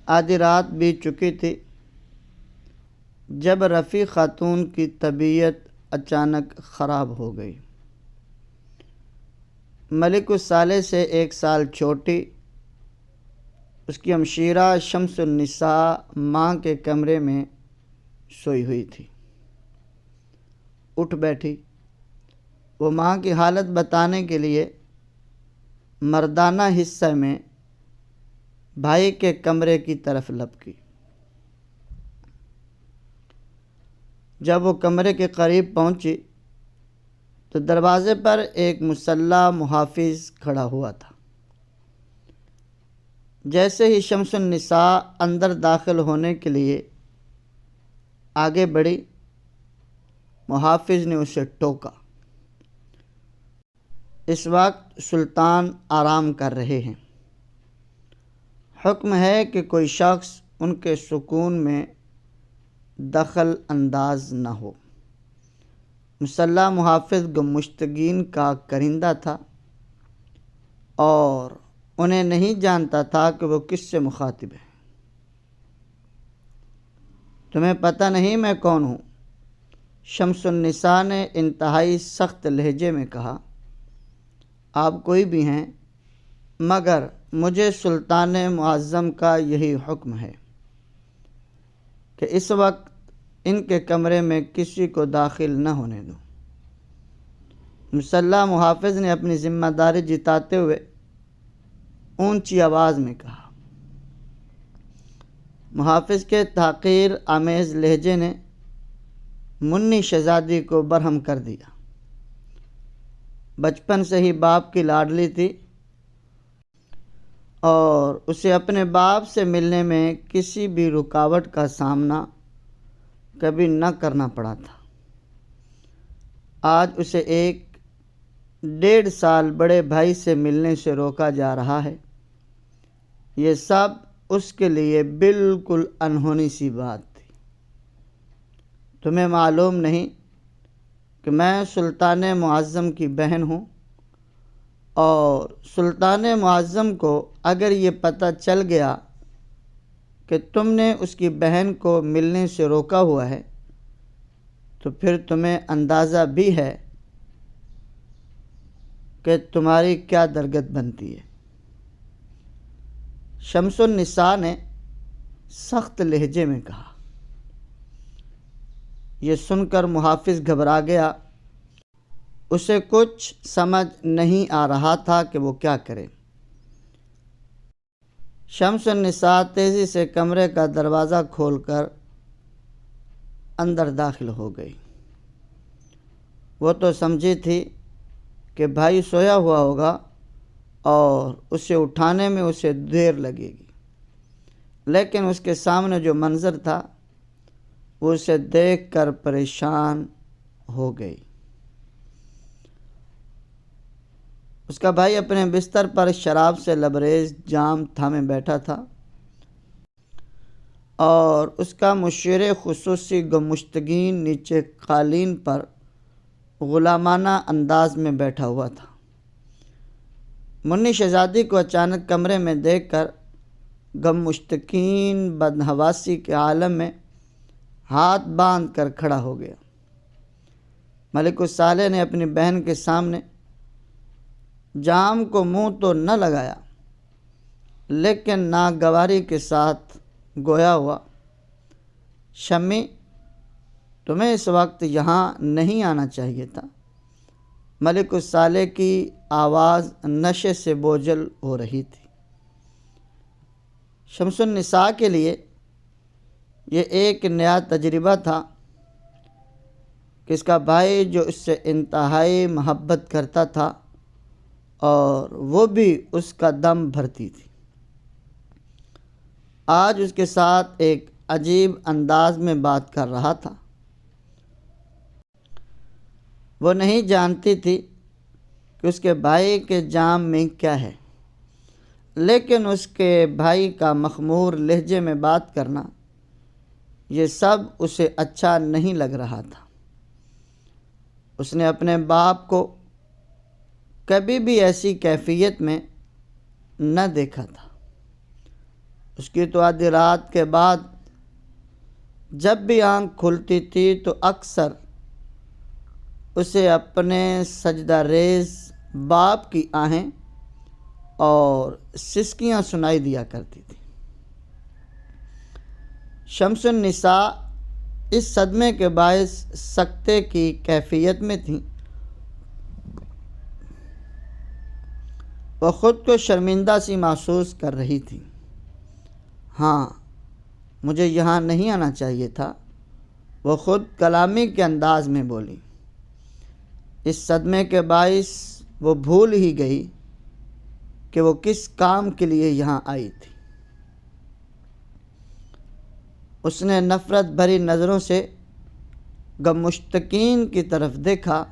آدھی رات بیت چکی تھی جب رفیع خاتون کی طبیعت اچانک خراب ہو گئی۔ ملک الصالح سے 1 سال چھوٹی اس کی ہمشیرہ شمس النساء ماں کے کمرے میں سوئی ہوئی تھی۔ اٹھ بیٹھی۔ وہ ماں کی حالت بتانے کے لیے مردانہ حصہ میں بھائی کے کمرے کی طرف لپکی۔ جب وہ کمرے کے قریب پہنچی تو دروازے پر ایک مسلح محافظ کھڑا ہوا تھا۔ جیسے ہی شمس النساء اندر داخل ہونے کے لیے آگے بڑھی، محافظ نے اسے ٹوکا۔ اس وقت سلطان آرام کر رہے ہیں۔ حکم ہے کہ کوئی شخص ان کے سکون میں دخل انداز نہ ہو۔ مسلح محافظ گمشتگین کا کرندہ تھا اور انہیں نہیں جانتا تھا کہ وہ کس سے مخاطب ہے۔ تمہیں پتہ نہیں میں کون ہوں؟ شمس النساء نے انتہائی سخت لہجے میں کہا۔ آپ کوئی بھی ہیں، مگر مجھے سلطان معظم کا یہی حکم ہے کہ اس وقت ان کے کمرے میں کسی کو داخل نہ ہونے دو۔ مسلح محافظ نے اپنی ذمہ داری جتاتے ہوئے اونچی آواز میں کہا۔ محافظ کے تحقیر آمیز لہجے نے منی شہزادی کو برہم کر دیا۔ بچپن سے ہی باپ کی لاڈلی تھی اور اسے اپنے باپ سے ملنے میں کسی بھی رکاوٹ کا سامنا کبھی نہ کرنا پڑا تھا۔ آج اسے 1.5 سال بڑے بھائی سے ملنے سے روکا جا رہا ہے۔ یہ سب اس کے لیے بالکل انہونی سی بات تھی۔ تمہیں معلوم نہیں کہ میں سلطان معظم کی بہن ہوں، اور سلطان معظم کو اگر یہ پتہ چل گیا کہ تم نے اس کی بہن کو ملنے سے روکا ہوا ہے تو پھر تمہیں اندازہ بھی ہے کہ تمہاری کیا درگت بنتی ہے۔ شمس النساء نے سخت لہجے میں کہا۔ یہ سن کر محافظ گھبرا گیا۔ اسے کچھ سمجھ نہیں آ رہا تھا کہ وہ کیا کرے۔ شمس النساء تیزی سے کمرے کا دروازہ کھول کر اندر داخل ہو گئی۔ وہ تو سمجھی تھی کہ بھائی سویا ہوا ہوگا اور اسے اٹھانے میں اسے دیر لگے گی، لیکن اس کے سامنے جو منظر تھا وہ اسے دیکھ کر پریشان ہو گئی۔ اس کا بھائی اپنے بستر پر شراب سے لبریز جام تھامے بیٹھا تھا اور اس کا مشیر خصوصی گمشتگین نیچے قالین پر غلامانہ انداز میں بیٹھا ہوا تھا۔ منی شہزادی کو اچانک کمرے میں دیکھ کر گمشتگین بدحواسی کے عالم میں ہاتھ باندھ کر کھڑا ہو گیا۔ ملک الصالح نے اپنی بہن کے سامنے جام کو منہ تو نہ لگایا، لیکن ناگواری کے ساتھ گویا ہوا، شمی تمہیں اس وقت یہاں نہیں آنا چاہیے تھا۔ ملک الصالح کی آواز نشے سے بوجھل ہو رہی تھی۔ شمس النساء کے لیے یہ ایک نیا تجربہ تھا کہ اس کا بھائی جو اس سے انتہائی محبت کرتا تھا اور وہ بھی اس کا دم بھرتی تھی، آج اس کے ساتھ ایک عجیب انداز میں بات کر رہا تھا۔ وہ نہیں جانتی تھی کہ اس کے بھائی کے جام میں کیا ہے، لیکن اس کے بھائی کا مخمور لہجے میں بات کرنا یہ سب اسے اچھا نہیں لگ رہا تھا۔ اس نے اپنے باپ کو کبھی بھی ایسی کیفیت میں نہ دیکھا تھا۔ اس کی تو آدھی رات کے بعد جب بھی آنکھ کھلتی تھی تو اکثر اسے اپنے سجدہ ریز باپ کی آہیں اور سسکیاں سنائی دیا کرتی تھی۔ شمس النساء اس صدمے کے باعث سکتے کی کیفیت میں تھیں۔ وہ خود کو شرمندہ سی محسوس کر رہی تھی۔ ہاں، مجھے یہاں نہیں آنا چاہیے تھا، وہ خود کلامی کے انداز میں بولی۔ اس صدمے کے باعث وہ بھول ہی گئی کہ وہ کس کام کے لیے یہاں آئی تھی۔ اس نے نفرت بھری نظروں سے غم مشتقین کی طرف دیکھا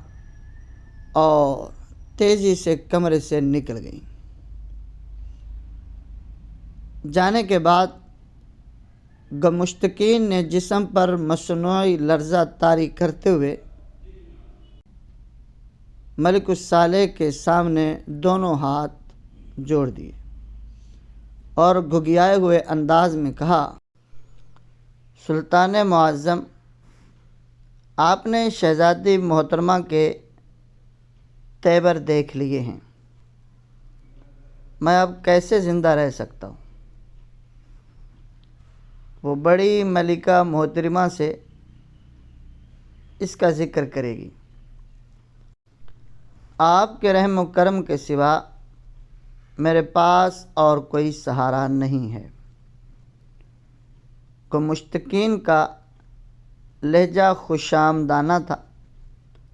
اور تیزی سے کمرے سے نکل گئی۔ جانے کے بعد غم مشتقین نے جسم پر مصنوعی لرزہ طاری کرتے ہوئے ملک الصالح کے سامنے دونوں ہاتھ جوڑ دیے اور گھگیائے ہوئے انداز میں کہا، سلطان معظم، آپ نے شہزادی محترمہ کے تیور دیکھ لیے ہیں، میں اب کیسے زندہ رہ سکتا ہوں؟ وہ بڑی ملکہ محترمہ سے اس کا ذکر کرے گی۔ آپ کے رحم و کرم کے سوا میرے پاس اور کوئی سہارا نہیں ہے۔ کو مشتقین کا لہجہ خوش آمدانہ تھا۔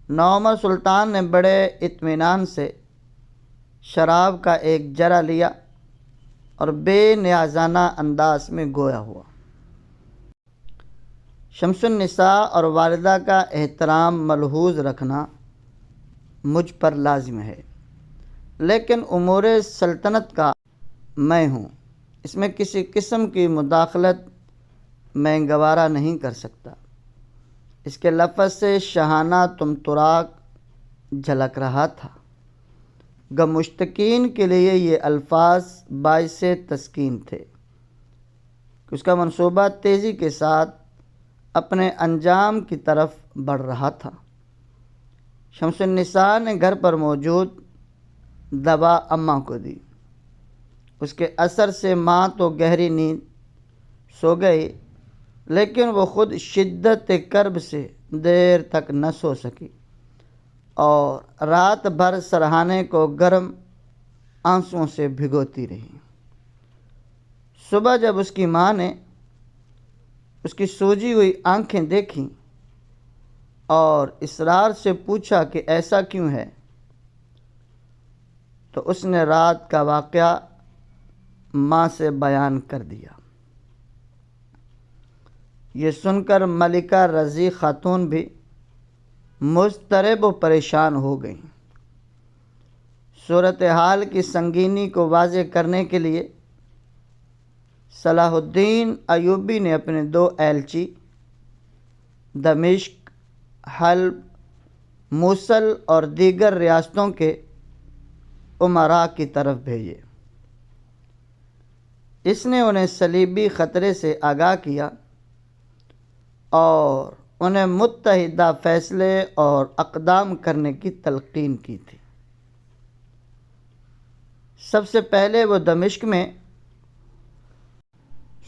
نوعمر سلطان نے بڑے اطمینان سے شراب کا ایک جرعہ لیا اور بے نیازانہ انداز میں گویا ہوا، شمس النساء اور والدہ کا احترام ملحوظ رکھنا مجھ پر لازم ہے، لیکن امور سلطنت کا میں ہوں، اس میں کسی قسم کی مداخلت میں گوارا نہیں کر سکتا۔ اس کے لفظ سے شاہانہ طمطراق جھلک رہا تھا۔ غم مشتقین کے لیے یہ الفاظ باعث تسکین تھے کہ اس کا منصوبہ تیزی کے ساتھ اپنے انجام کی طرف بڑھ رہا تھا۔ شمس النساء نے گھر پر موجود دوا اماں کو دی۔ اس کے اثر سے ماں تو گہری نیند سو گئی، لیکن وہ خود شدت کرب سے دیر تک نہ سو سکی اور رات بھر سرہانے کو گرم آنسوؤں سے بھگوتی رہی۔ صبح جب اس کی ماں نے اس کی سوجی ہوئی آنکھیں دیکھیں اور اصرار سے پوچھا کہ ایسا کیوں ہے، تو اس نے رات کا واقعہ ماں سے بیان کر دیا۔ یہ سن کر ملکہ رضی خاتون بھی مضطرب و پریشان ہو گئیں۔ صورتحال کی سنگینی کو واضح کرنے کے لیے صلاح الدین ایوبی نے اپنے 2 ایلچی دمشق، حلب، موصل اور دیگر ریاستوں کے امراء کی طرف بھیجے۔ اس نے انہیں صلیبی خطرے سے آگاہ کیا اور انہیں متحدہ فیصلے اور اقدام کرنے کی تلقین کی تھی۔ سب سے پہلے وہ دمشق میں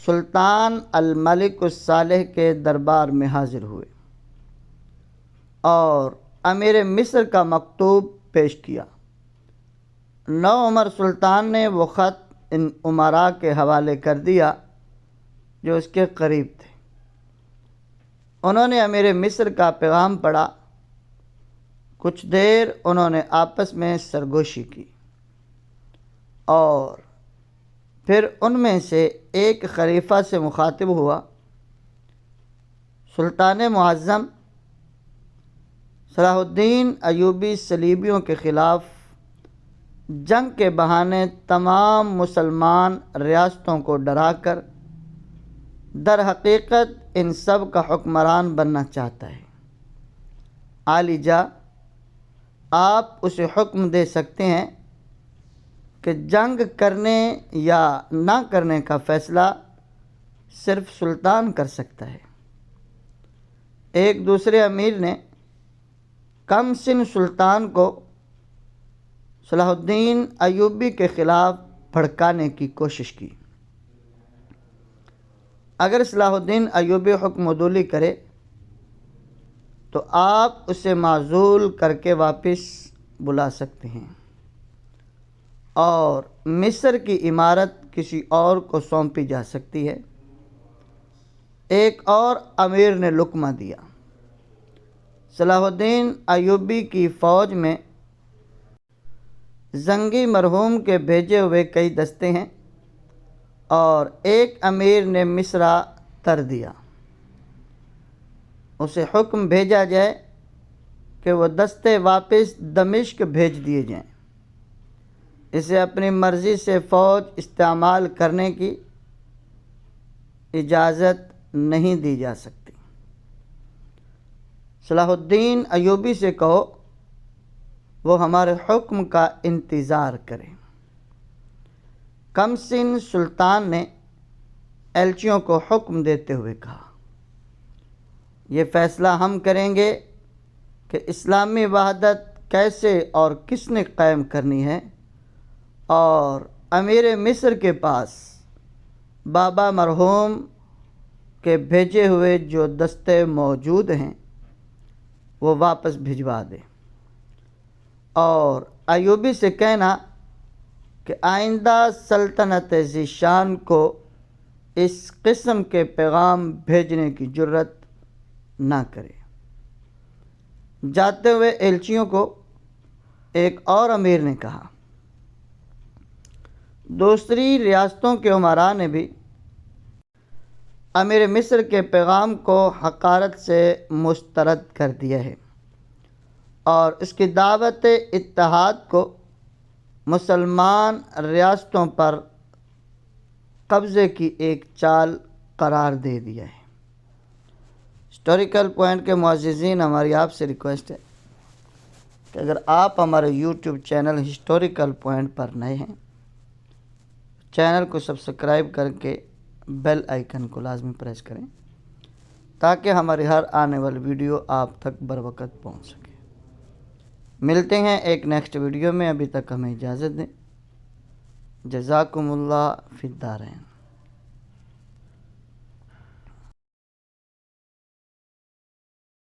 سلطان الملک الصالح کے دربار میں حاضر ہوئے اور امیر مصر کا مکتوب پیش کیا۔ نوعمر سلطان نے وہ خط ان امراء کے حوالے کر دیا جو اس کے قریب تھے۔ انہوں نے امیر مصر کا پیغام پڑھا۔ کچھ دیر انہوں نے آپس میں سرگوشی کی اور پھر ان میں سے ایک خلیفہ سے مخاطب ہوا، سلطان معظم، صلاح الدین ایوبی صلیبیوں کے خلاف جنگ کے بہانے تمام مسلمان ریاستوں کو ڈرا کر در حقیقت ان سب کا حکمران بننا چاہتا ہے۔ عالی جاں، آپ اسے حکم دے سکتے ہیں کہ جنگ کرنے یا نہ کرنے کا فیصلہ صرف سلطان کر سکتا ہے۔ ایک دوسرے امیر نے کم سن سلطان کو صلاح الدین ایوبی کے خلاف بھڑکانے کی کوشش کی۔ اگر صلاح الدین ایوبی حکم عدولی کرے تو آپ اسے معزول کر کے واپس بلا سکتے ہیں اور مصر کی عمارت کسی اور کو سونپی جا سکتی ہے۔ ایک اور امیر نے لقمہ دیا۔ صلاح الدین ایوبی کی فوج میں زنگی مرحوم کے بھیجے ہوئے کئی دستے ہیں اور ایک امیر نے مصرع تر دیا۔ اسے حکم بھیجا جائے کہ وہ دستے واپس دمشق بھیج دیے جائیں۔ اسے اپنی مرضی سے فوج استعمال کرنے کی اجازت نہیں دی جا سکتی۔ صلاح الدین ایوبی سے کہو وہ ہمارے حکم کا انتظار کرے۔ کم سن سلطان نے ایلچیوں کو حکم دیتے ہوئے کہا، یہ فیصلہ ہم کریں گے کہ اسلامی وحدت کیسے اور کس نے قائم کرنی ہے، اور امیر مصر کے پاس بابا مرحوم کے بھیجے ہوئے جو دستے موجود ہیں وہ واپس بھجوا دے، اور ایوبی سے کہنا کہ آئندہ سلطنت ذیشان کو اس قسم کے پیغام بھیجنے کی جرت نہ کرے۔ جاتے ہوئے ایلچیوں کو ایک اور امیر نے کہا۔ دوسری ریاستوں کے امراء نے بھی امیر مصر کے پیغام کو حقارت سے مسترد کر دیا ہے اور اس کی دعوت اتحاد کو مسلمان ریاستوں پر قبضے کی ایک چال قرار دے دیا ہے۔ ہسٹوریکل پوائنٹ کے معززین، ہماری آپ سے ریکویسٹ ہے کہ اگر آپ ہمارے یوٹیوب چینل ہسٹوریکل پوائنٹ پر نئے ہیں، چینل کو سبسکرائب کر کے بیل آئیکن کو لازمی پریس کریں تاکہ ہماری ہر آنے والی ویڈیو آپ تک بروقت پہنچ سکے۔ ملتے ہیں ایک نیکسٹ ویڈیو میں، ابھی تک ہمیں اجازت دیں۔ جزاکم اللہ فی الدارین۔